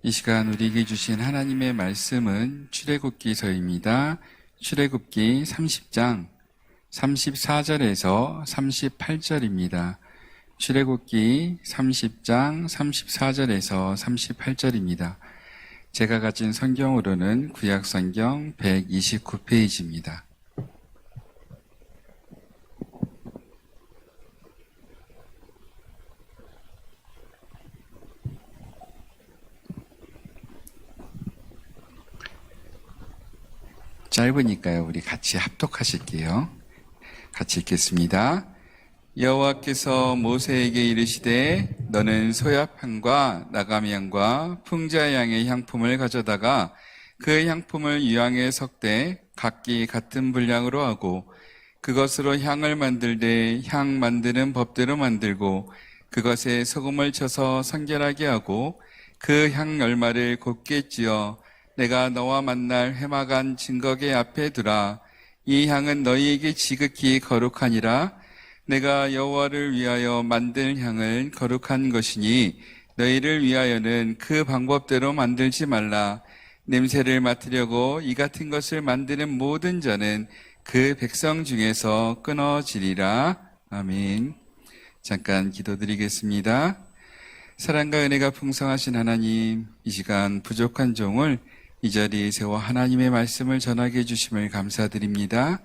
이 시간 우리에게 주신 하나님의 말씀은 출애굽기서입니다. 출애굽기 30장 34절에서 38절입니다. 출애굽기 30장 34절에서 38절입니다. 제가 가진 성경으로는 구약성경 129페이지입니다. 짧으니까요. 우리 같이 합독하실게요. 같이 읽겠습니다. 여호와께서 모세에게 이르시되 너는 소야향과 나감향과 풍자향의 향품을 가져다가 그 향품을 유향에 섞되 각기 같은 분량으로 하고 그것으로 향을 만들되 향 만드는 법대로 만들고 그것에 소금을 쳐서 성결하게 하고 그 향 열마를 곱게 찧어 내가 너와 만날 회막안 증거계 앞에 두라. 이 향은 너희에게 지극히 거룩하니라. 내가 여호와를 위하여 만들 향을 거룩한 것이니 너희를 위하여는 그 방법대로 만들지 말라. 냄새를 맡으려고 이 같은 것을 만드는 모든 자는 그 백성 중에서 끊어지리라. 아멘. 잠깐 기도드리겠습니다. 사랑과 은혜가 풍성하신 하나님, 이 시간 부족한 종을 이 자리에 세워 하나님의 말씀을 전하게 해주심을 감사드립니다.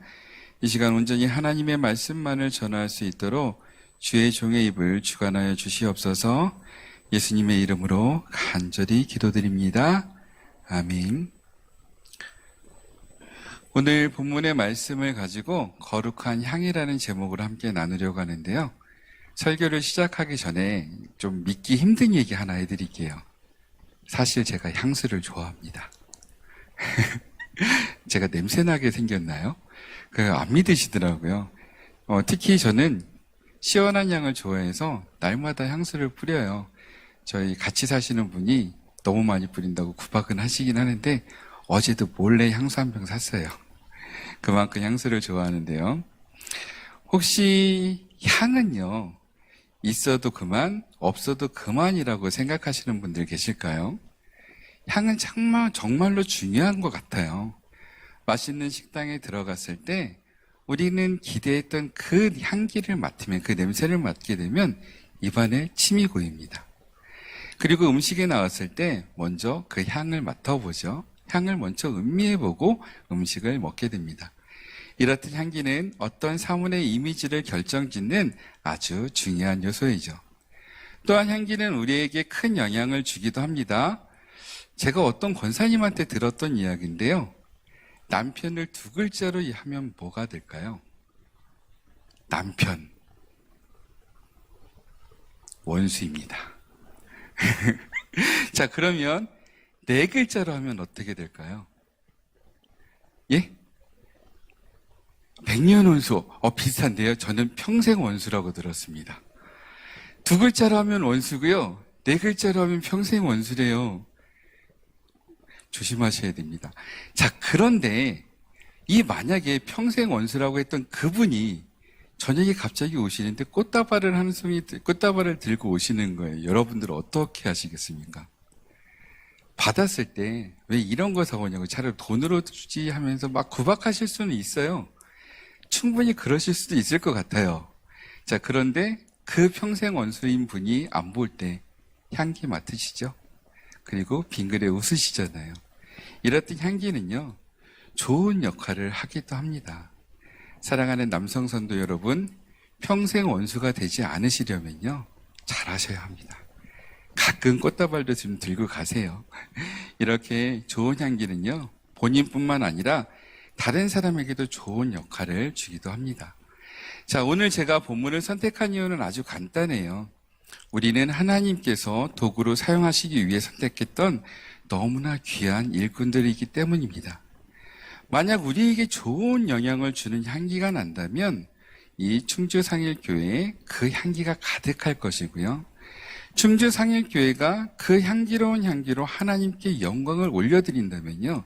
이 시간 온전히 하나님의 말씀만을 전할 수 있도록 주의 종의 입을 주관하여 주시옵소서. 예수님의 이름으로 간절히 기도드립니다. 아멘. 오늘 본문의 말씀을 가지고 거룩한 향이라는 제목으로 함께 나누려고 하는데요. 설교를 시작하기 전에 좀 믿기 힘든 얘기 하나 해드릴게요. 사실 제가 향수를 좋아합니다. 제가 냄새나게 생겼나요? 안 믿으시더라고요. 특히 저는 시원한 향을 좋아해서 날마다 향수를 뿌려요. 저희 같이 사시는 분이 너무 많이 뿌린다고 구박은 하시긴 하는데 어제도 몰래 향수 한 병 샀어요. 그만큼 향수를 좋아하는데요. 혹시 향은요, 있어도 그만, 없어도 그만이라고 생각하시는 분들 계실까요? 향은 정말로 중요한 것 같아요. 맛있는 식당에 들어갔을 때 우리는 기대했던 그 향기를 맡으면, 그 냄새를 맡게 되면 입안에 침이 고입니다. 그리고 음식에 나왔을 때 먼저 그 향을 맡아보죠. 향을 먼저 음미해보고 음식을 먹게 됩니다. 이렇듯 향기는 어떤 사물의 이미지를 결정짓는 아주 중요한 요소이죠. 또한 향기는 우리에게 큰 영향을 주기도 합니다. 제가 어떤 권사님한테 들었던 이야기인데요. 남편을 두 글자로 하면 뭐가 될까요? 남편. 원수입니다. 자, 그러면 네 글자로 하면 어떻게 될까요? 예? 백년 원수. 비슷한데요. 저는 평생 원수라고 들었습니다. 두 글자로 하면 원수고요. 네 글자로 하면 평생 원수래요. 조심하셔야 됩니다. 자, 그런데 만약에 평생 원수라고 했던 그분이 저녁에 갑자기 오시는데 꽃다발을 들고 오시는 거예요. 여러분들은 어떻게 하시겠습니까? 받았을 때 왜 이런 거 사오냐고, 차라리 돈으로 주지 하면서 막 구박하실 수는 있어요. 충분히 그러실 수도 있을 것 같아요. 자, 그런데 그 평생 원수인 분이 안 볼 때 향기 맡으시죠? 그리고 빙그레 웃으시잖아요. 이렇듯 향기는요, 좋은 역할을 하기도 합니다. 사랑하는 남성 성도 여러분, 평생 원수가 되지 않으시려면요, 잘하셔야 합니다. 가끔 꽃다발도 좀 들고 가세요. 이렇게 좋은 향기는요, 본인뿐만 아니라 다른 사람에게도 좋은 역할을 주기도 합니다. 자, 오늘 제가 본문을 선택한 이유는 아주 간단해요. 우리는 하나님께서 도구로 사용하시기 위해 선택했던 너무나 귀한 일꾼들이기 때문입니다. 만약 우리에게 좋은 영향을 주는 향기가 난다면 이 충주상일교회에 그 향기가 가득할 것이고요. 충주상일교회가 그 향기로운 향기로 하나님께 영광을 올려드린다면요,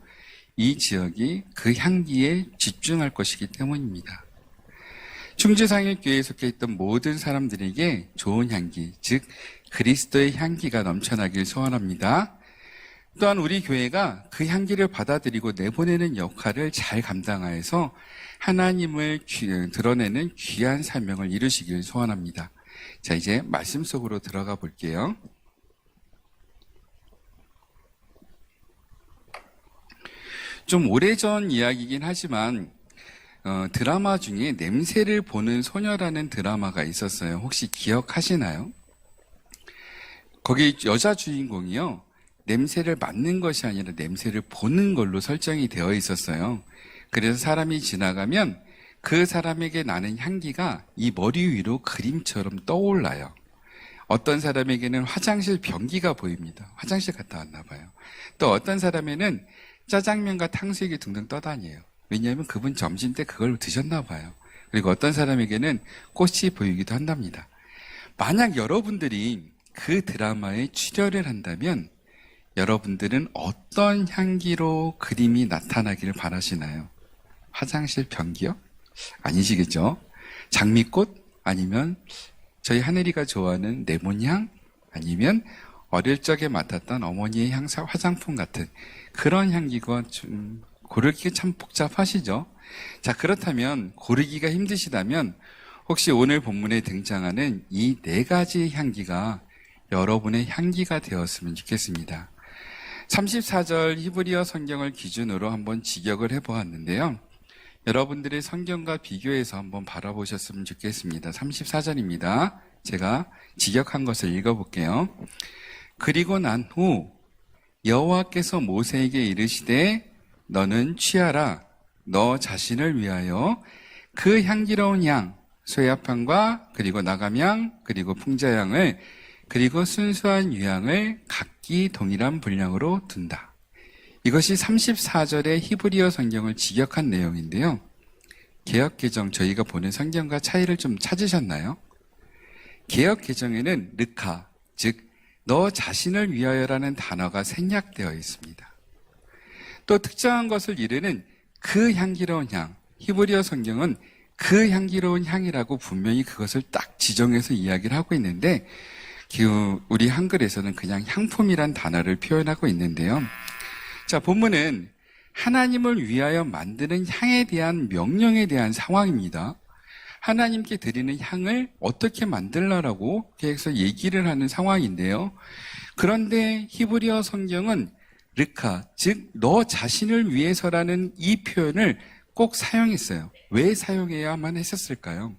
이 지역이 그 향기에 집중할 것이기 때문입니다. 충주상일교회에 속해 있던 모든 사람들에게 좋은 향기, 즉 그리스도의 향기가 넘쳐나길 소원합니다. 또한 우리 교회가 그 향기를 받아들이고 내보내는 역할을 잘 감당하여서 하나님을 드러내는 귀한 사명을 이루시길 소원합니다. 자, 이제 말씀 속으로 들어가 볼게요. 좀 오래전 이야기이긴 하지만 드라마 중에 냄새를 보는 소녀라는 드라마가 있었어요. 혹시 기억하시나요? 거기 여자 주인공이요, 냄새를 맡는 것이 아니라 냄새를 보는 걸로 설정이 되어 있었어요. 그래서 사람이 지나가면 그 사람에게 나는 향기가 이 머리 위로 그림처럼 떠올라요. 어떤 사람에게는 화장실 변기가 보입니다. 화장실 갔다 왔나 봐요. 또 어떤 사람에는 짜장면과 탕수육이 등등 떠다녀요. 왜냐하면 그분 점심 때 그걸 드셨나 봐요. 그리고 어떤 사람에게는 꽃이 보이기도 한답니다. 만약 여러분들이 그 드라마에 출연을 한다면 여러분들은 어떤 향기로 그림이 나타나기를 바라시나요? 화장실 변기요? 아니시겠죠? 장미꽃? 아니면 저희 하늘이가 좋아하는 레몬향? 아니면 어릴 적에 맡았던 어머니의 향사 화장품 같은 그런 향기가 좀 고르기가 참 복잡하시죠? 자, 그렇다면 고르기가 힘드시다면 혹시 오늘 본문에 등장하는 이 4가지 향기가 여러분의 향기가 되었으면 좋겠습니다. 34절 히브리어 성경을 기준으로 한번 직역을 해보았는데요. 여러분들의 성경과 비교해서 한번 바라보셨으면 좋겠습니다. 34절입니다. 제가 직역한 것을 읽어볼게요. 그리고 난 후 여호와께서 모세에게 이르시되 너는 취하라. 너 자신을 위하여 그 향기로운 양 쇠합향과 그리고 나감향 그리고 풍자향을 그리고 순수한 유향을 각기 동일한 분량으로 둔다. 이것이 34절의 히브리어 성경을 직역한 내용인데요. 개역개정 저희가 보는 성경과 차이를 좀 찾으셨나요? 개역개정에는 르카, 즉 너 자신을 위하여라는 단어가 생략되어 있습니다. 또 특정한 것을 이르는 그 향기로운 향, 히브리어 성경은 그 향기로운 향이라고 분명히 그것을 딱 지정해서 이야기를 하고 있는데 우리 한글에서는 그냥 향품이란 단어를 표현하고 있는데요. 자, 본문은 하나님을 위하여 만드는 향에 대한 명령에 대한 상황입니다. 하나님께 드리는 향을 어떻게 만들라라고 계속 얘기를 하는 상황인데요. 그런데 히브리어 성경은 르카, 즉 너 자신을 위해서라는 이 표현을 꼭 사용했어요. 왜 사용해야만 했었을까요?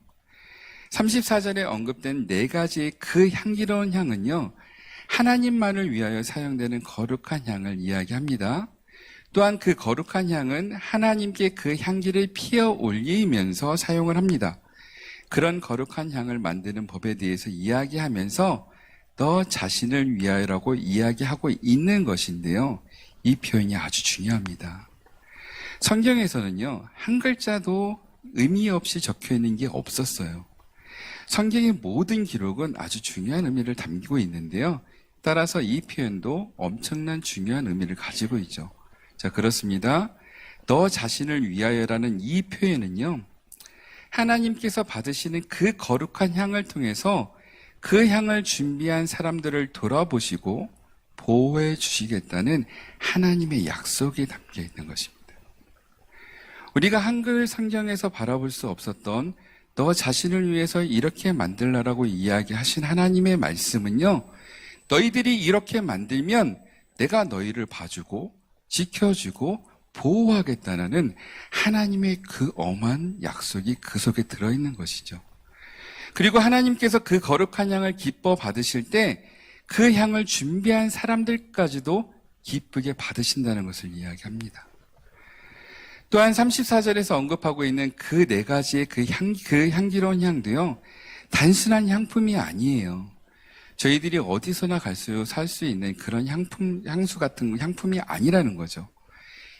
34절에 언급된 4가지의 그 향기로운 향은요, 하나님만을 위하여 사용되는 거룩한 향을 이야기합니다. 또한 그 거룩한 향은 하나님께 그 향기를 피어 올리면서 사용을 합니다. 그런 거룩한 향을 만드는 법에 대해서 이야기하면서 너 자신을 위하여라고 이야기하고 있는 것인데요. 이 표현이 아주 중요합니다. 성경에서는요, 한 글자도 의미 없이 적혀 있는 게 없었어요. 성경의 모든 기록은 아주 중요한 의미를 담기고 있는데요. 따라서 이 표현도 엄청난 중요한 의미를 가지고 있죠. 자, 그렇습니다. 너 자신을 위하여라는 이 표현은요, 하나님께서 받으시는 그 거룩한 향을 통해서 그 향을 준비한 사람들을 돌아보시고 보호해 주시겠다는 하나님의 약속이 담겨 있는 것입니다. 우리가 한글 성경에서 바라볼 수 없었던 너 자신을 위해서 이렇게 만들라라고 이야기하신 하나님의 말씀은요, 너희들이 이렇게 만들면 내가 너희를 봐주고 지켜주고 보호하겠다는 하나님의 그 엄한 약속이 그 속에 들어있는 것이죠. 그리고 하나님께서 그 거룩한 향을 기뻐 받으실 때 그 향을 준비한 사람들까지도 기쁘게 받으신다는 것을 이야기합니다. 또한 34절에서 언급하고 있는 그 4가지의 그 향기로운 향도요, 단순한 향품이 아니에요. 저희들이 어디서나 살 수 있는 그런 향수 같은 향품이 아니라는 거죠.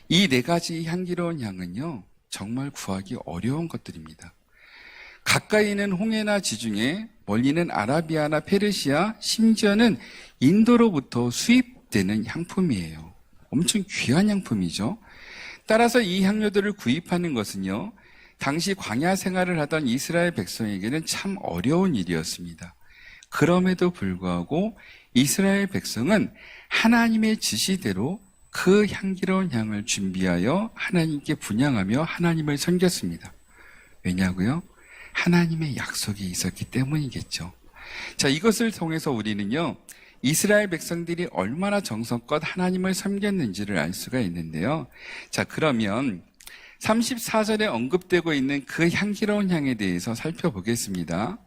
이 4가지 향기로운 향은요, 정말 구하기 어려운 것들입니다. 가까이는 홍해나 지중해, 멀리는 아라비아나 페르시아, 심지어는 인도로부터 수입되는 향품이에요. 엄청 귀한 향품이죠. 따라서 이 향료들을 구입하는 것은요, 당시 광야 생활을 하던 이스라엘 백성에게는 참 어려운 일이었습니다. 그럼에도 불구하고 이스라엘 백성은 하나님의 지시대로 그 향기로운 향을 준비하여 하나님께 분향하며 하나님을 섬겼습니다. 왜냐고요? 하나님의 약속이 있었기 때문이겠죠. 자, 이것을 통해서 우리는요, 이스라엘 백성들이 얼마나 정성껏 하나님을 섬겼는지를 알 수가 있는데요. 자, 그러면 34절에 언급되고 있는 그 향기로운 향에 대해서 살펴보겠습니다.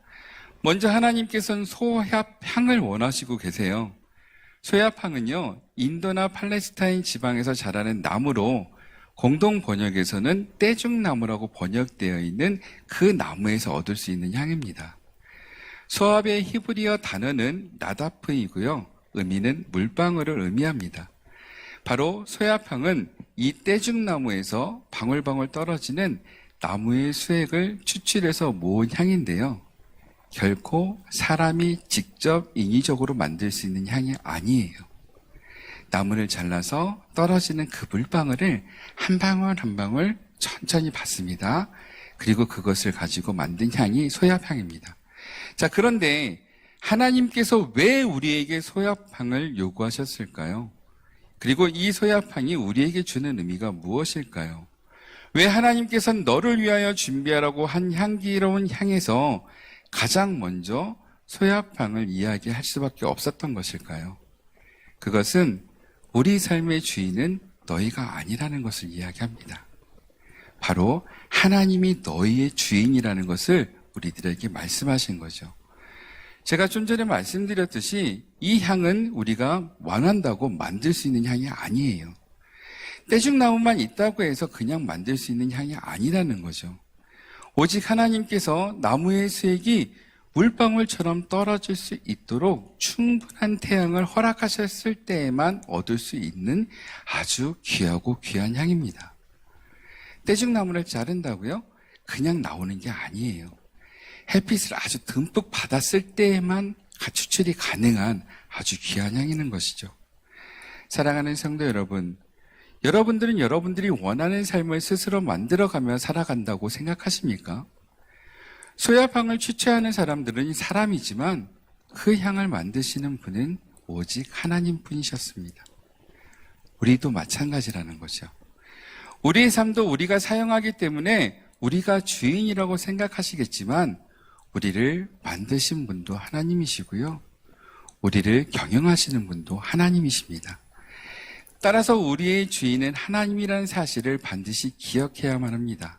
먼저 하나님께서는 소합향을 원하시고 계세요. 소합향은요, 인도나 팔레스타인 지방에서 자라는 나무로 공동 번역에서는 떼죽나무라고 번역되어 있는 그 나무에서 얻을 수 있는 향입니다. 소합의 히브리어 단어는 나다프이고요. 의미는 물방울을 의미합니다. 바로 소합향은 이 떼죽나무에서 방울방울 떨어지는 나무의 수액을 추출해서 모은 향인데요. 결코 사람이 직접 인위적으로 만들 수 있는 향이 아니에요. 나무를 잘라서 떨어지는 그 물방울을 한 방울 한 방울 천천히 받습니다. 그리고 그것을 가지고 만든 향이 소합향입니다. 자, 그런데 하나님께서 왜 우리에게 소합향을 요구하셨을까요? 그리고 이 소합향이 우리에게 주는 의미가 무엇일까요? 왜 하나님께서는 너를 위하여 준비하라고 한 향기로운 향에서 가장 먼저 소합향을 이야기할 수밖에 없었던 것일까요? 그것은 우리 삶의 주인은 너희가 아니라는 것을 이야기합니다. 바로 하나님이 너희의 주인이라는 것을 우리들에게 말씀하신 거죠. 제가 좀 전에 말씀드렸듯이 이 향은 우리가 원한다고 만들 수 있는 향이 아니에요. 떼죽나무만 있다고 해서 그냥 만들 수 있는 향이 아니라는 거죠. 오직 하나님께서 나무의 수액이 물방울처럼 떨어질 수 있도록 충분한 태양을 허락하셨을 때에만 얻을 수 있는 아주 귀하고 귀한 향입니다. 떼죽나무를 자른다고요? 그냥 나오는 게 아니에요. 햇빛을 아주 듬뿍 받았을 때에만 추출이 가능한 아주 귀한 향이는 것이죠. 사랑하는 성도 여러분, 여러분들은 여러분들이 원하는 삶을 스스로 만들어가며 살아간다고 생각하십니까? 소합향을 추취하는 사람들은 사람이지만 그 향을 만드시는 분은 오직 하나님 뿐이셨습니다. 우리도 마찬가지라는 거죠. 우리의 삶도 우리가 사용하기 때문에 우리가 주인이라고 생각하시겠지만 우리를 만드신 분도 하나님이시고요. 우리를 경영하시는 분도 하나님이십니다. 따라서 우리의 주인은 하나님이라는 사실을 반드시 기억해야만 합니다.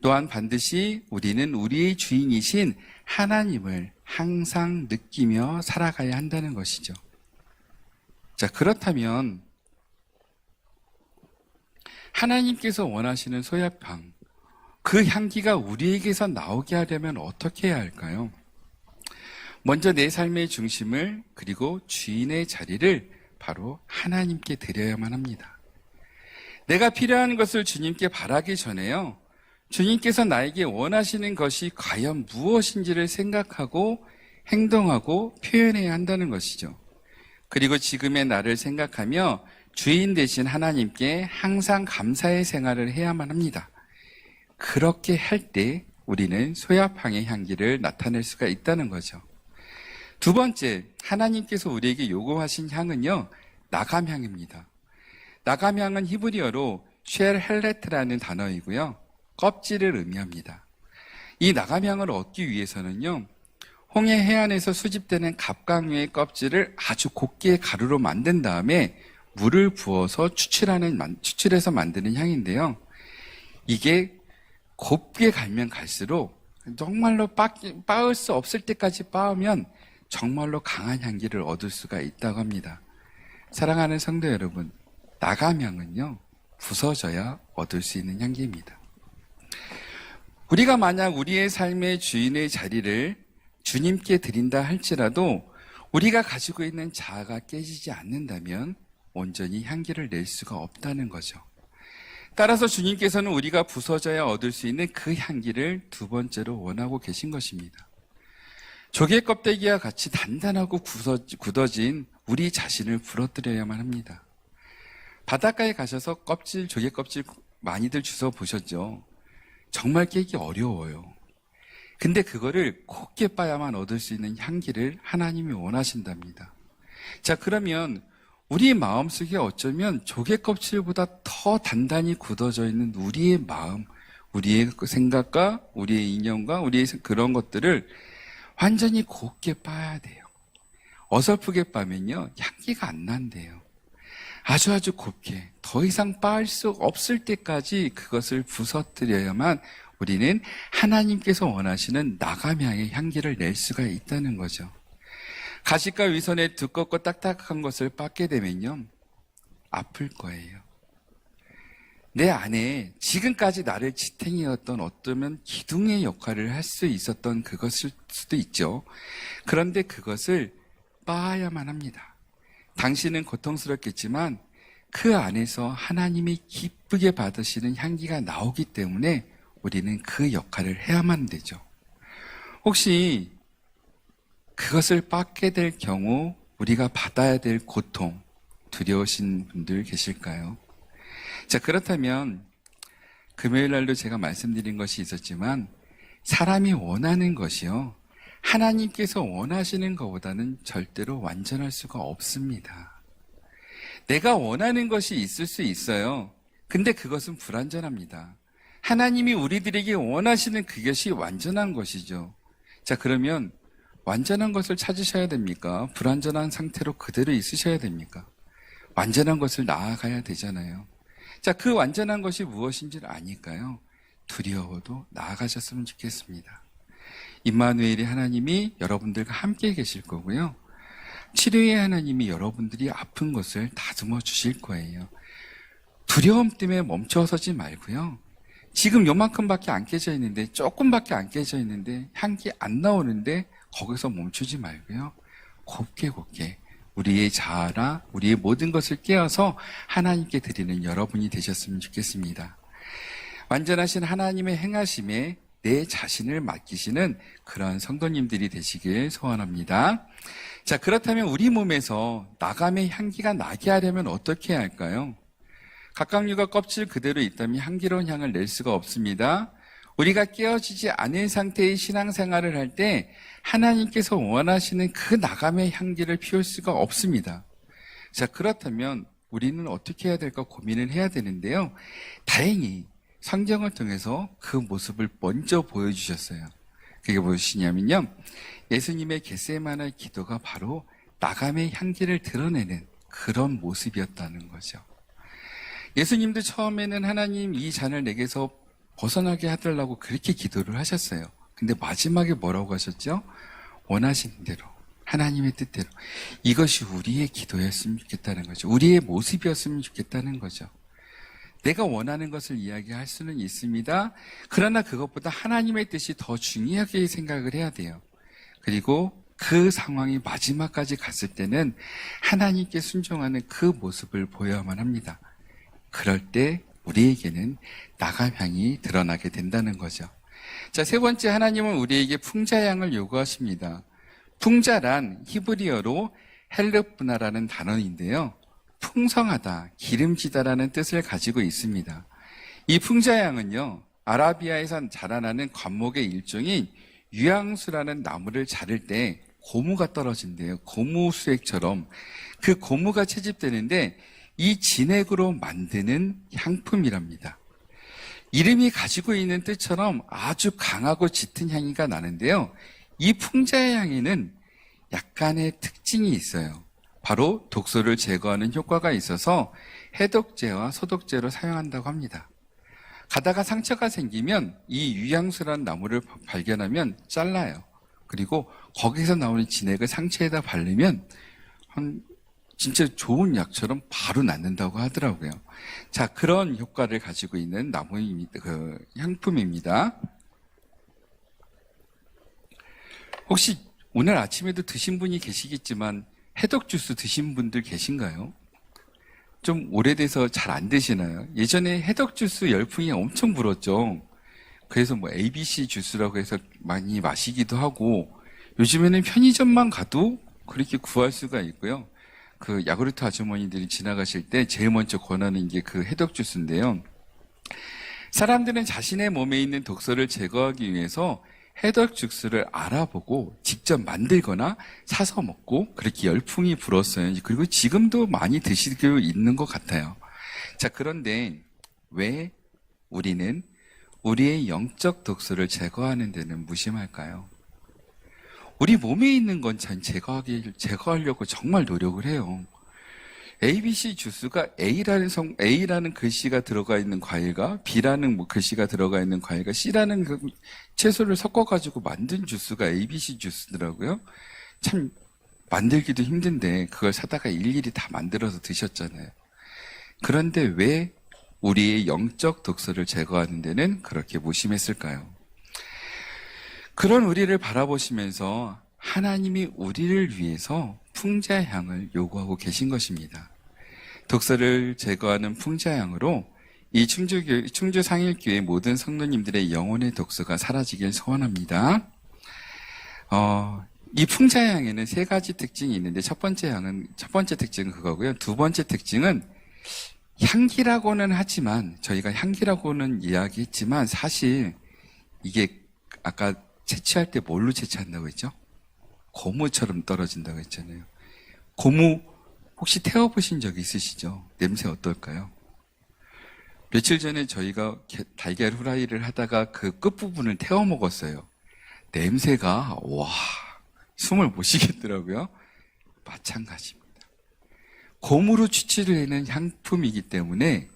또한 반드시 우리는 우리의 주인이신 하나님을 항상 느끼며 살아가야 한다는 것이죠. 자, 그렇다면 하나님께서 원하시는 소합향, 그 향기가 우리에게서 나오게 하려면 어떻게 해야 할까요? 먼저 내 삶의 중심을 그리고 주인의 자리를 바로 하나님께 드려야만 합니다. 내가 필요한 것을 주님께 바라기 전에요. 주님께서 나에게 원하시는 것이 과연 무엇인지를 생각하고 행동하고 표현해야 한다는 것이죠. 그리고 지금의 나를 생각하며 주인 되신 하나님께 항상 감사의 생활을 해야만 합니다. 그렇게 할 때 우리는 소합향의 향기를 나타낼 수가 있다는 거죠. 두 번째, 하나님께서 우리에게 요구하신 향은요, 나감향입니다. 나감향은 히브리어로 쉘 헬레트라는 단어이고요. 껍질을 의미합니다. 이 나감향을 얻기 위해서는요, 홍해 해안에서 수집되는 갑각류의 껍질을 아주 곱게 가루로 만든 다음에 물을 부어서 추출해서 만드는 향인데요. 이게 곱게 갈면 갈수록 정말로 빻을 수 없을 때까지 빻으면 정말로 강한 향기를 얻을 수가 있다고 합니다. 사랑하는 성도 여러분, 나감향은요, 부서져야 얻을 수 있는 향기입니다. 우리가 만약 우리의 삶의 주인의 자리를 주님께 드린다 할지라도 우리가 가지고 있는 자아가 깨지지 않는다면 온전히 향기를 낼 수가 없다는 거죠. 따라서 주님께서는 우리가 부서져야 얻을 수 있는 그 향기를 두 번째로 원하고 계신 것입니다. 조개 껍데기와 같이 단단하고 굳어진 우리 자신을 부러뜨려야만 합니다. 바닷가에 가셔서 조개 껍질 많이들 주워 보셨죠? 정말 깨기 어려워요. 근데 그거를 곱게 빻아야만 얻을 수 있는 향기를 하나님이 원하신답니다. 자, 그러면 우리 마음속에 어쩌면 조개 껍질보다 더 단단히 굳어져 있는 우리의 마음, 우리의 생각과 우리의 인연과 우리의 그런 것들을 완전히 곱게 빻아야 돼요. 어설프게 빻면요, 향기가 안 난대요. 아주 곱게, 더 이상 빻을 수 없을 때까지 그것을 부서뜨려야만 우리는 하나님께서 원하시는 나감향의 향기를 낼 수가 있다는 거죠. 가시과 위선에 두껍고 딱딱한 것을 빻게 되면요, 아플 거예요. 내 안에 지금까지 나를 지탱이었던 어쩌면 기둥의 역할을 할 수 있었던 그것일 수도 있죠. 그런데 그것을 빻아야만 합니다. 당신은 고통스럽겠지만 그 안에서 하나님이 기쁘게 받으시는 향기가 나오기 때문에 우리는 그 역할을 해야만 되죠. 혹시 그것을 빻게 될 경우 우리가 받아야 될 고통, 두려우신 분들 계실까요? 자, 그렇다면 금요일 날도 제가 말씀드린 것이 있었지만 사람이 원하는 것이요, 하나님께서 원하시는 것보다는 절대로 완전할 수가 없습니다. 내가 원하는 것이 있을 수 있어요. 근데 그것은 불완전합니다. 하나님이 우리들에게 원하시는 그것이 완전한 것이죠. 자, 그러면 완전한 것을 찾으셔야 됩니까? 불완전한 상태로 그대로 있으셔야 됩니까? 완전한 것을 나아가야 되잖아요. 자, 그 완전한 것이 무엇인지를 아니까요, 두려워도 나아가셨으면 좋겠습니다. 임마누엘이 하나님이 여러분들과 함께 계실 거고요, 치료의 하나님이 여러분들이 아픈 것을 다듬어 주실 거예요. 두려움 때문에 멈춰서지 말고요, 지금 요만큼밖에 안 깨져 있는데, 조금밖에 안 깨져 있는데 향기 안 나오는데 거기서 멈추지 말고요, 곱게 우리의 자아라 우리의 모든 것을 깨어서 하나님께 드리는 여러분이 되셨으면 좋겠습니다. 완전하신 하나님의 행하심에 내 자신을 맡기시는 그런 성도님들이 되시길 소원합니다. 자, 그렇다면 우리 몸에서 나감의 향기가 나게 하려면 어떻게 해야 할까요? 갑각류가 껍질 그대로 있다면 향기로운 향을 낼 수가 없습니다. 우리가 깨어지지 않은 상태의 신앙생활을 할 때 하나님께서 원하시는 그 나감의 향기를 피울 수가 없습니다. 자, 그렇다면 우리는 어떻게 해야 될까 고민을 해야 되는데요, 다행히 성경을 통해서 그 모습을 먼저 보여주셨어요. 그게 무엇이냐면요, 예수님의 겟세마네 기도가 바로 나감의 향기를 드러내는 그런 모습이었다는 거죠. 예수님도 처음에는 하나님 이 잔을 내게서 벗어나게 하더라고 그렇게 기도를 하셨어요. 근데 마지막에 뭐라고 하셨죠? 원하시는 대로, 하나님의 뜻대로. 이것이 우리의 기도였으면 좋겠다는 거죠. 우리의 모습이었으면 좋겠다는 거죠. 내가 원하는 것을 이야기할 수는 있습니다. 그러나 그것보다 하나님의 뜻이 더 중요하게 생각을 해야 돼요. 그리고 그 상황이 마지막까지 갔을 때는 하나님께 순종하는 그 모습을 보여야만 합니다. 그럴 때 우리에게는 나감향이 드러나게 된다는 거죠. 자, 세 번째, 하나님은 우리에게 풍자향을 요구하십니다. 풍자란 히브리어로 헬르프나라는 단어인데요, 풍성하다, 기름지다라는 뜻을 가지고 있습니다. 이 풍자향은요, 아라비아에서 자라나는 관목의 일종인 유향수라는 나무를 자를 때 고무가 떨어진대요. 고무 수액처럼 그 고무가 채집되는데 이 진액으로 만드는 향품이랍니다. 이름이 가지고 있는 뜻처럼 아주 강하고 짙은 향기가 나는데요, 이 풍자의 향에는 약간의 특징이 있어요. 바로 독소를 제거하는 효과가 있어서 해독제와 소독제로 사용한다고 합니다. 가다가 상처가 생기면 이 유향수라는 나무를 발견하면 잘라요. 그리고 거기서 나오는 진액을 상처에다 바르면 진짜 좋은 약처럼 바로 낫는다고 하더라고요. 자, 그런 효과를 가지고 있는 나무입니다. 그 향품입니다. 혹시 오늘 아침에도 드신 분이 계시겠지만 해독 주스 드신 분들 계신가요? 좀 오래돼서 잘 안 드시나요? 예전에 해독 주스 열풍이 엄청 불었죠. 그래서 뭐 ABC 주스라고 해서 많이 마시기도 하고, 요즘에는 편의점만 가도 그렇게 구할 수가 있고요. 그 야구르트 아주머니들이 지나가실 때 제일 먼저 권하는 게 그 해독 주스인데요. 사람들은 자신의 몸에 있는 독소를 제거하기 위해서 해독 주스를 알아보고 직접 만들거나 사서 먹고 그렇게 열풍이 불었어요. 그리고 지금도 많이 드시고 있는 것 같아요. 자, 그런데 왜 우리는 우리의 영적 독소를 제거하는 데는 무심할까요? 우리 몸에 있는 건 전 제거하려고 정말 노력을 해요. ABC 주스가 A라는 글씨가 들어가 있는 과일과 B라는 글씨가 들어가 있는 과일과 C라는 채소를 섞어가지고 만든 주스가 ABC 주스더라고요. 참 만들기도 힘든데 그걸 사다가 일일이 다 만들어서 드셨잖아요. 그런데 왜 우리의 영적 독소를 제거하는 데는 그렇게 무심했을까요? 그런 우리를 바라보시면서 하나님이 우리를 위해서 풍자향을 요구하고 계신 것입니다. 독소를 제거하는 풍자향으로 이 충주 상일교회 모든 성도님들의 영혼의 독소가 사라지길 소원합니다. 이 풍자향에는 세 가지 특징이 있는데 첫 번째 특징은 그거고요. 두 번째 특징은 향기라고는 하지만 저희가 향기라고는 이야기했지만 사실 이게 아까 채취할 때 뭘로 채취한다고 했죠? 고무처럼 떨어진다고 했잖아요. 고무 혹시 태워보신 적 있으시죠? 냄새 어떨까요? 며칠 전에 저희가 달걀 후라이를 하다가 그 끝부분을 태워 먹었어요. 냄새가 와 숨을 못 쉬겠더라고요. 마찬가지입니다. 고무로 추출을 해낸 향품이기 때문에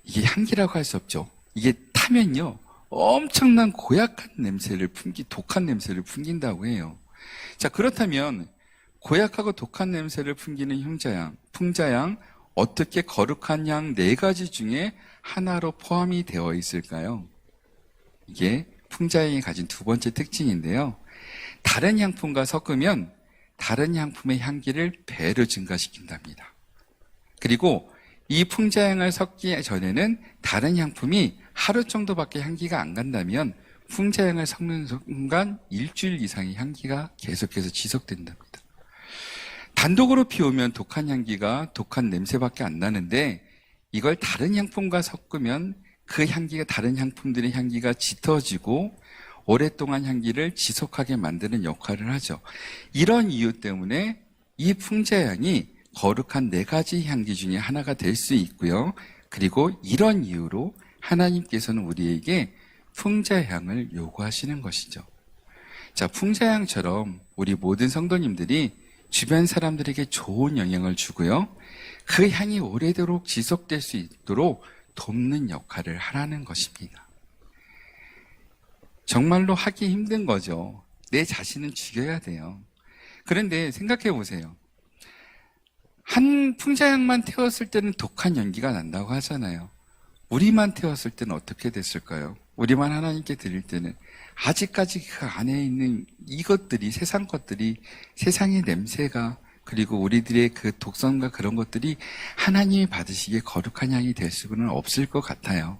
이게 향기라고 할 수 없죠. 이게 타면요 엄청난 고약한 냄새를 독한 냄새를 풍긴다고 해요. 자, 그렇다면 고약하고 독한 냄새를 풍기는 풍자향, 어떻게 거룩한 향 4가지 중에 하나로 포함이 되어 있을까요? 이게 풍자향이 가진 두 번째 특징인데요. 다른 향품과 섞으면 다른 향품의 향기를 배로 증가시킨답니다. 그리고 이 풍자향을 섞기 전에는 다른 향품이 하루 정도밖에 향기가 안 간다면 풍자향을 섞는 순간 일주일 이상의 향기가 계속해서 지속된답니다. 단독으로 피우면 독한 냄새밖에 안 나는데 이걸 다른 향품과 섞으면 그 향기가 다른 향품들의 향기가 짙어지고 오랫동안 향기를 지속하게 만드는 역할을 하죠. 이런 이유 때문에 이 풍자향이 거룩한 4가지 향기 중에 하나가 될 수 있고요. 그리고 이런 이유로 하나님께서는 우리에게 풍자향을 요구하시는 것이죠. 자, 풍자향처럼 우리 모든 성도님들이 주변 사람들에게 좋은 영향을 주고요. 그 향이 오래도록 지속될 수 있도록 돕는 역할을 하라는 것입니다. 정말로 하기 힘든 거죠. 내 자신은 죽여야 돼요. 그런데 생각해 보세요. 한 풍자향만 태웠을 때는 독한 연기가 난다고 하잖아요. 우리만 태웠을 때는 어떻게 됐을까요? 우리만 하나님께 드릴 때는 아직까지 그 안에 있는 이것들이 세상 것들이 세상의 냄새가 그리고 우리들의 그 독성과 그런 것들이 하나님이 받으시기에 거룩한 향이 될 수는 없을 것 같아요.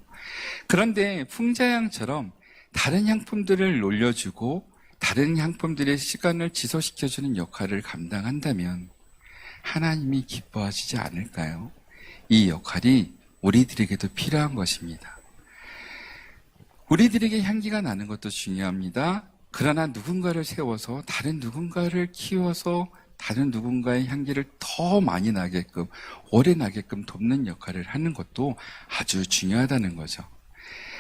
그런데 풍자향처럼 다른 향품들을 올려주고 다른 향품들의 시간을 지속시켜주는 역할을 감당한다면 하나님이 기뻐하시지 않을까요? 이 역할이 우리들에게도 필요한 것입니다. 우리들에게 향기가 나는 것도 중요합니다. 그러나 누군가를 세워서 다른 누군가를 키워서 다른 누군가의 향기를 더 많이 나게끔 오래 나게끔 돕는 역할을 하는 것도 아주 중요하다는 거죠.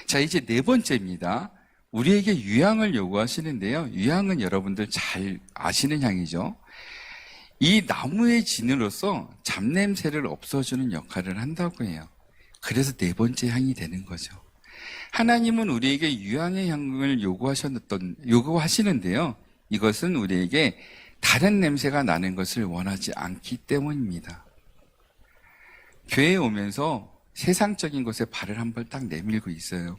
자, 이제 4번째입니다. 우리에게 유향을 요구하시는데요. 유향은 여러분들 잘 아시는 향이죠. 이 나무의 진으로서 잡냄새를 없애주는 역할을 한다고 해요. 그래서 4번째 향이 되는 거죠. 하나님은 우리에게 유향의 향을 요구하시는데요. 이것은 우리에게 다른 냄새가 나는 것을 원하지 않기 때문입니다. 교회에 오면서 세상적인 것에 발을 한 발 딱 내밀고 있어요.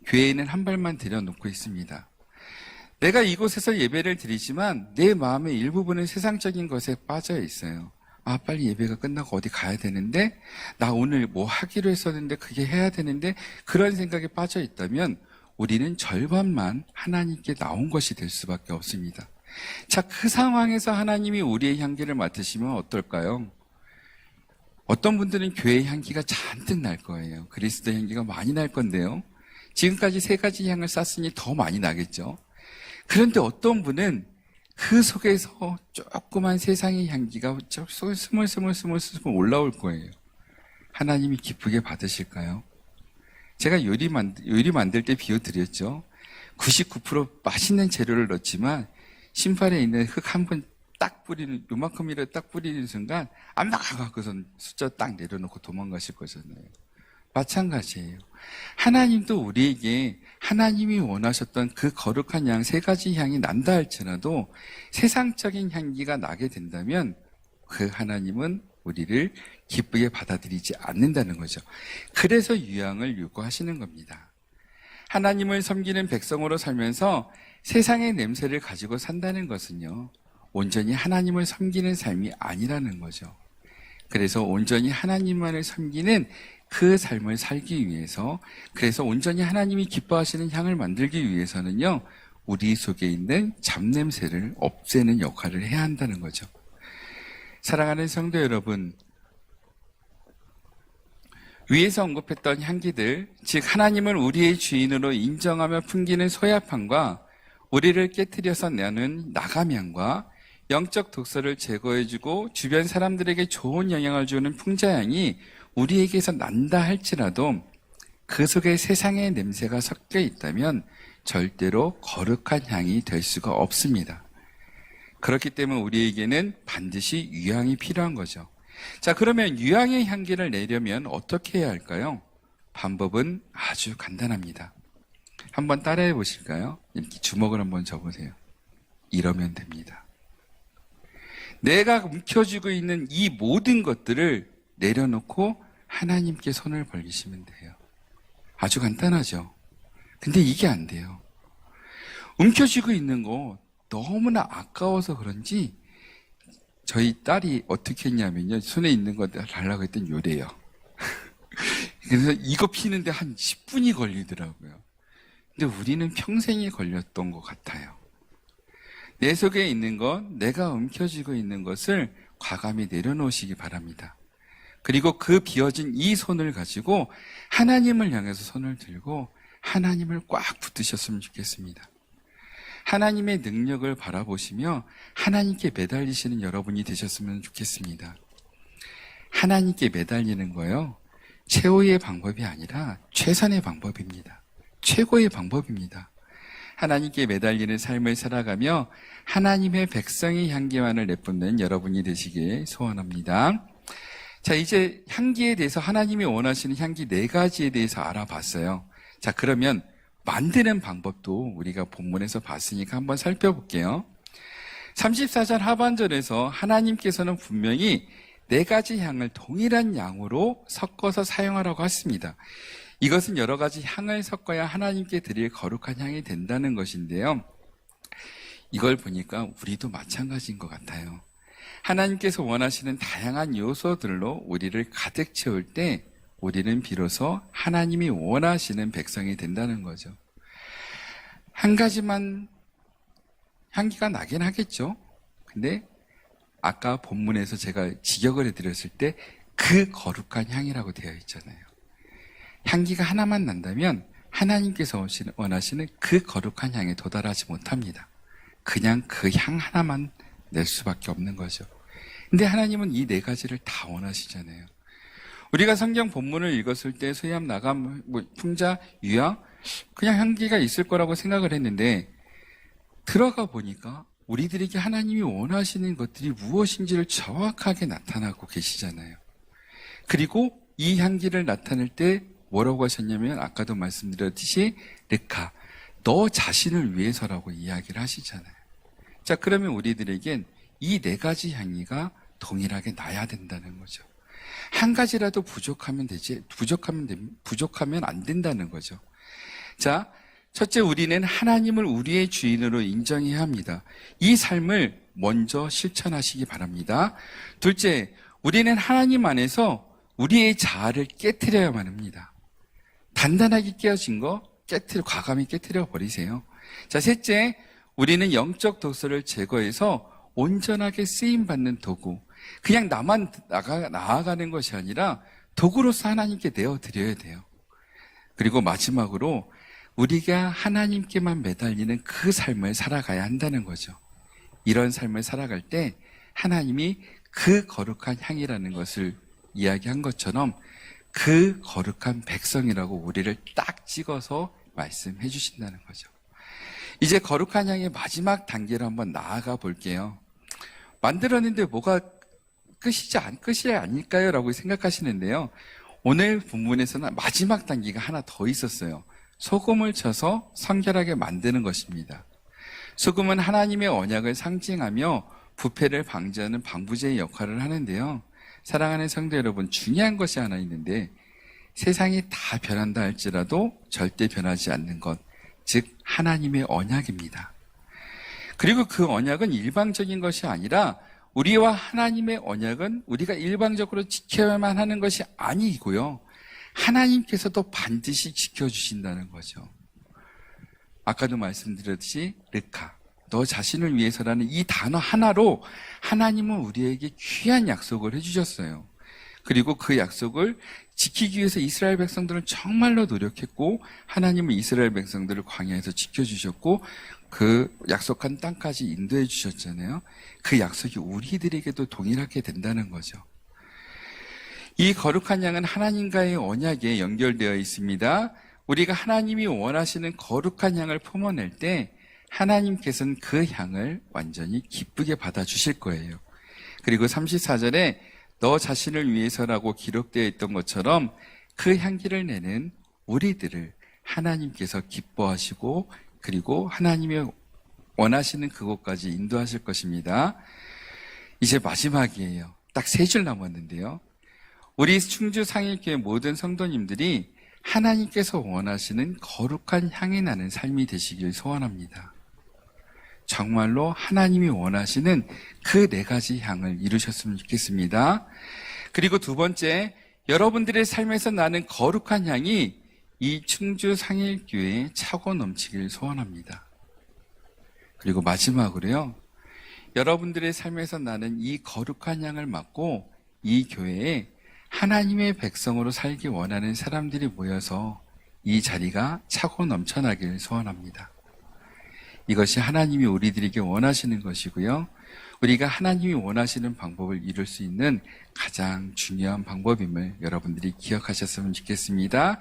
교회에는 한 발만 들여놓고 있습니다. 내가 이곳에서 예배를 드리지만 내 마음의 일부분은 세상적인 것에 빠져 있어요. 아, 빨리 예배가 끝나고 어디 가야 되는데, 나 오늘 뭐 하기로 했었는데 그게 해야 되는데, 그런 생각에 빠져 있다면 우리는 절반만 하나님께 나온 것이 될 수밖에 없습니다. 자, 그 상황에서 하나님이 우리의 향기를 맡으시면 어떨까요? 어떤 분들은 교회의 향기가 잔뜩 날 거예요. 그리스도 향기가 많이 날 건데요. 지금까지 3가지 향을 쌌으니 더 많이 나겠죠. 그런데 어떤 분은 그 속에서 조그만 세상의 향기가 스물스물 올라올 거예요. 하나님이 기쁘게 받으실까요? 제가 요리 만들 때 비유드렸죠. 99% 맛있는 재료를 넣지만 신발에 있는 흙 한 번 딱 뿌리는, 요만큼이라도 딱 뿌리는 순간 안 나가고선 숫자 딱 내려놓고 도망가실 거잖아요. 마찬가지예요. 하나님도 우리에게 하나님이 원하셨던 그 거룩한 향, 세 가지 향이 난다 할지라도 세상적인 향기가 나게 된다면 그 하나님은 우리를 기쁘게 받아들이지 않는다는 거죠. 그래서 유향을 요구하시는 겁니다. 하나님을 섬기는 백성으로 살면서 세상의 냄새를 가지고 산다는 것은요, 온전히 하나님을 섬기는 삶이 아니라는 거죠. 그래서 온전히 하나님만을 섬기는 그 삶을 살기 위해서, 그래서 온전히 하나님이 기뻐하시는 향을 만들기 위해서는요, 우리 속에 있는 잡냄새를 없애는 역할을 해야 한다는 거죠. 사랑하는 성도 여러분, 위에서 언급했던 향기들, 즉 하나님을 우리의 주인으로 인정하며 풍기는 소야향과 우리를 깨트려서 내는 나감향과 영적 독소를 제거해주고 주변 사람들에게 좋은 영향을 주는 풍자향이 우리에게서 난다 할지라도 그 속에 세상의 냄새가 섞여 있다면 절대로 거룩한 향이 될 수가 없습니다. 그렇기 때문에 우리에게는 반드시 유향이 필요한 거죠. 자, 그러면 유향의 향기를 내려면 어떻게 해야 할까요? 방법은 아주 간단합니다. 한번 따라해 보실까요? 이렇게 주먹을 한번 접으세요. 이러면 됩니다. 내가 움켜쥐고 있는 이 모든 것들을 내려놓고 하나님께 손을 벌리시면 돼요. 아주 간단하죠? 근데 이게 안 돼요. 움켜쥐고 있는 거 너무나 아까워서 그런지 저희 딸이 어떻게 했냐면요. 손에 있는 거 달라고 했더니 요래요. 그래서 이거 피는데 한 10분이 걸리더라고요. 근데 우리는 평생이 걸렸던 것 같아요. 내 속에 있는 것, 내가 움켜쥐고 있는 것을 과감히 내려놓으시기 바랍니다. 그리고 그 비어진 이 손을 가지고 하나님을 향해서 손을 들고 하나님을 꽉 붙드셨으면 좋겠습니다. 하나님의 능력을 바라보시며 하나님께 매달리시는 여러분이 되셨으면 좋겠습니다. 하나님께 매달리는 거요, 최후의 방법이 아니라 최선의 방법입니다. 최고의 방법입니다. 하나님께 매달리는 삶을 살아가며 하나님의 백성의 향기만을 내뿜는 여러분이 되시길 소원합니다. 자, 이제 향기에 대해서 하나님이 원하시는 향기 4가지에 대해서 알아봤어요. 자, 그러면 만드는 방법도 우리가 본문에서 봤으니까 한번 살펴볼게요. 34절 하반절에서 하나님께서는 분명히 4가지 향을 동일한 양으로 섞어서 사용하라고 했습니다. 이것은 여러 가지 향을 섞어야 하나님께 드릴 거룩한 향이 된다는 것인데요. 이걸 보니까 우리도 마찬가지인 것 같아요. 하나님께서 원하시는 다양한 요소들로 우리를 가득 채울 때 우리는 비로소 하나님이 원하시는 백성이 된다는 거죠. 한 가지만 향기가 나긴 하겠죠. 근데 아까 본문에서 제가 직역을 해드렸을 때 그 거룩한 향이라고 되어 있잖아요. 향기가 하나만 난다면 하나님께서 원하시는 그 거룩한 향에 도달하지 못합니다. 그냥 그 향 하나만 낼 수밖에 없는 거죠. 근데 하나님은 이 4가지를 다 원하시잖아요. 우리가 성경 본문을 읽었을 때 소염, 나감, 풍자, 유향, 그냥 향기가 있을 거라고 생각을 했는데 들어가 보니까 우리들에게 하나님이 원하시는 것들이 무엇인지를 정확하게 나타나고 계시잖아요. 그리고 이 향기를 나타낼 때 뭐라고 하셨냐면 아까도 말씀드렸듯이 르카, 너 자신을 위해서라고 이야기를 하시잖아요. 자, 그러면 우리들에겐 이 4가지 향기가 동일하게 나야 된다는 거죠. 한 가지라도 부족하면 안 된다는 거죠. 자, 첫째, 우리는 하나님을 우리의 주인으로 인정해야 합니다. 이 삶을 먼저 실천하시기 바랍니다. 둘째, 우리는 하나님 안에서 우리의 자아를 깨트려야만 합니다. 단단하게 깨어진 거 과감히 깨트려 버리세요. 자, 셋째, 우리는 영적 독소를 제거해서 온전하게 쓰임받는 도구, 그냥 나만 나아가는 것이 아니라 도구로서 하나님께 내어드려야 돼요. 그리고 마지막으로 우리가 하나님께만 매달리는 그 삶을 살아가야 한다는 거죠. 이런 삶을 살아갈 때 하나님이 그 거룩한 향이라는 것을 이야기한 것처럼 그 거룩한 백성이라고 우리를 딱 찍어서 말씀해 주신다는 거죠. 이제 거룩한 향의 마지막 단계로 한번 나아가 볼게요. 만들었는데 뭐가 끝이 아닐까요? 라고 생각하시는데요. 오늘 본문에서는 마지막 단계가 하나 더 있었어요. 소금을 쳐서 성결하게 만드는 것입니다. 소금은 하나님의 언약을 상징하며 부패를 방지하는 방부제의 역할을 하는데요. 사랑하는 성도 여러분, 중요한 것이 하나 있는데 세상이 다 변한다 할지라도 절대 변하지 않는 것, 즉 하나님의 언약입니다. 그리고 그 언약은 일방적인 것이 아니라 우리와 하나님의 언약은 우리가 일방적으로 지켜야만 하는 것이 아니고요. 하나님께서도 반드시 지켜주신다는 거죠. 아까도 말씀드렸듯이 르카, 너 자신을 위해서라는 이 단어 하나로 하나님은 우리에게 귀한 약속을 해주셨어요. 그리고 그 약속을 지키기 위해서 이스라엘 백성들은 정말로 노력했고 하나님은 이스라엘 백성들을 광야에서 지켜주셨고 그 약속한 땅까지 인도해 주셨잖아요. 그 약속이 우리들에게도 동일하게 된다는 거죠. 이 거룩한 양은 하나님과의 언약에 연결되어 있습니다. 우리가 하나님이 원하시는 거룩한 향을 품어낼 때 하나님께서는 그 향을 완전히 기쁘게 받아주실 거예요. 그리고 34절에 너 자신을 위해서라고 기록되어 있던 것처럼 그 향기를 내는 우리들을 하나님께서 기뻐하시고 그리고 하나님이 원하시는 그곳까지 인도하실 것입니다. 이제 마지막이에요. 딱 3줄 남았는데요. 우리 충주 상일교회 모든 성도님들이 하나님께서 원하시는 거룩한 향이 나는 삶이 되시길 소원합니다. 정말로 하나님이 원하시는 그 4가지 향을 이루셨으면 좋겠습니다. 그리고 두 번째, 여러분들의 삶에서 나는 거룩한 향이 이 충주 상일교회에 차고 넘치길 소원합니다. 그리고 마지막으로요, 여러분들의 삶에서 나는 이 거룩한 향을 맡고 이 교회에 하나님의 백성으로 살기 원하는 사람들이 모여서 이 자리가 차고 넘쳐나길 소원합니다. 이것이 하나님이 우리들에게 원하시는 것이고요. 우리가 하나님이 원하시는 방법을 이룰 수 있는 가장 중요한 방법임을 여러분들이 기억하셨으면 좋겠습니다.